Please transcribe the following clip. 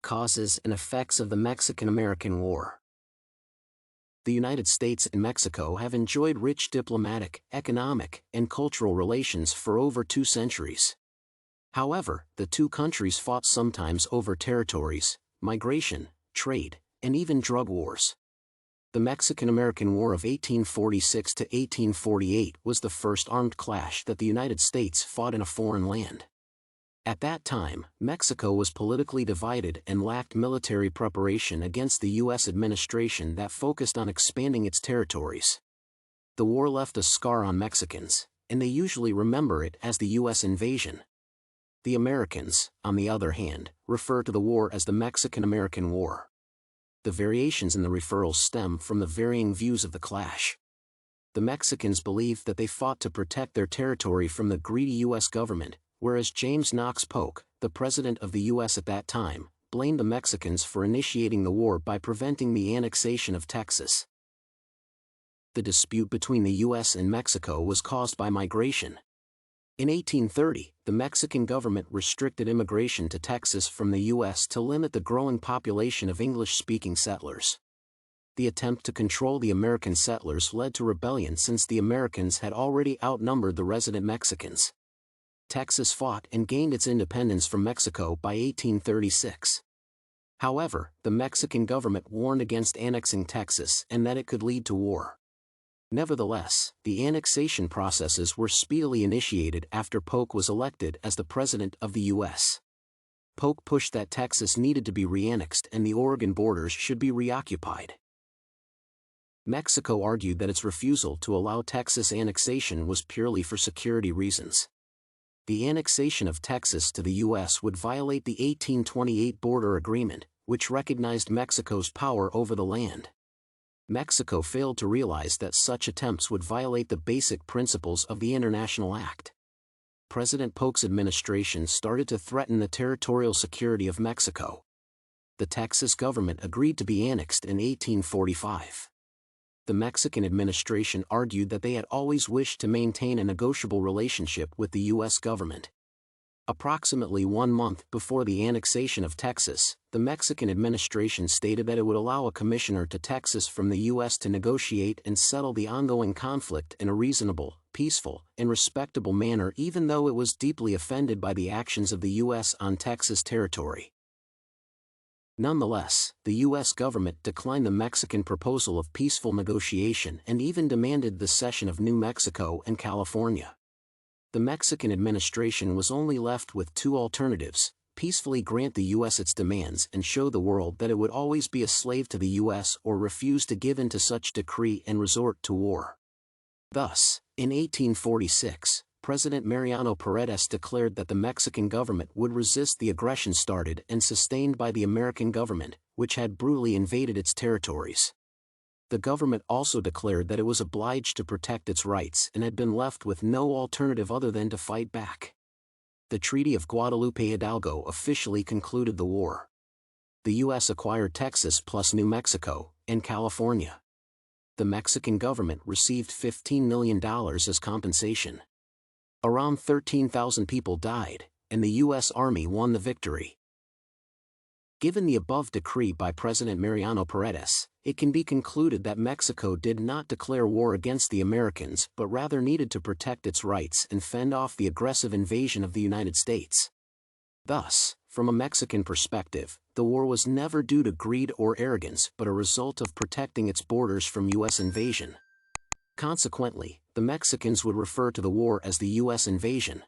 Causes and effects of the Mexican-American War. The United States and Mexico have enjoyed rich diplomatic, economic, and cultural relations for over 2 centuries. However, the two countries fought sometimes over territories, migration, trade, and even drug wars. The Mexican-American War of 1846 to 1848 was the first armed clash that the United States fought in a foreign land. At that time, Mexico was politically divided and lacked military preparation against the U.S. administration that focused on expanding its territories. The war left a scar on Mexicans, and they usually remember it as the U.S. invasion. The Americans, on the other hand, refer to the war as the Mexican-American War. The variations in the referrals stem from the varying views of the clash. The Mexicans believed that they fought to protect their territory from the greedy U.S. government, whereas James Knox Polk, the president of the U.S. at that time, blamed the Mexicans for initiating the war by preventing the annexation of Texas. The dispute between the U.S. and Mexico was caused by migration. In 1830, the Mexican government restricted immigration to Texas from the U.S. to limit the growing population of English-speaking settlers. The attempt to control the American settlers led to rebellion since the Americans had already outnumbered the resident Mexicans. Texas fought and gained its independence from Mexico by 1836. However, the Mexican government warned against annexing Texas and that it could lead to war. Nevertheless, the annexation processes were speedily initiated after Polk was elected as the President of the U.S. Polk pushed that Texas needed to be reannexed and the Oregon borders should be reoccupied. Mexico argued that its refusal to allow Texas annexation was purely for security reasons. The annexation of Texas to the U.S. would violate the 1828 border agreement, which recognized Mexico's power over the land. Mexico failed to realize that such attempts would violate the basic principles of the International Act. President Polk's administration started to threaten the territorial security of Mexico. The Texas government agreed to be annexed in 1845. The Mexican administration argued that they had always wished to maintain a negotiable relationship with the U.S. government. Approximately 1 month before the annexation of Texas, the Mexican administration stated that it would allow a commissioner to Texas from the U.S. to negotiate and settle the ongoing conflict in a reasonable, peaceful, and respectable manner, even though it was deeply offended by the actions of the U.S. on Texas territory. Nonetheless, the U.S. government declined the Mexican proposal of peaceful negotiation and even demanded the cession of New Mexico and California. The Mexican administration was only left with 2 alternatives: peacefully grant the U.S. its demands and show the world that it would always be a slave to the U.S., or refuse to give in to such decree and resort to war. Thus, in 1846, President Mariano Paredes declared that the Mexican government would resist the aggression started and sustained by the American government, which had brutally invaded its territories. The government also declared that it was obliged to protect its rights and had been left with no alternative other than to fight back. The Treaty of Guadalupe Hidalgo officially concluded the war. The U.S. acquired Texas plus New Mexico and California. The Mexican government received $15 million as compensation. Around 13,000 people died, and the U.S. Army won the victory. Given the above decree by President Mariano Paredes, it can be concluded that Mexico did not declare war against the Americans but rather needed to protect its rights and fend off the aggressive invasion of the United States. Thus, from a Mexican perspective, the war was never due to greed or arrogance but a result of protecting its borders from U.S. invasion. Consequently, the Mexicans would refer to the war as the U.S. invasion.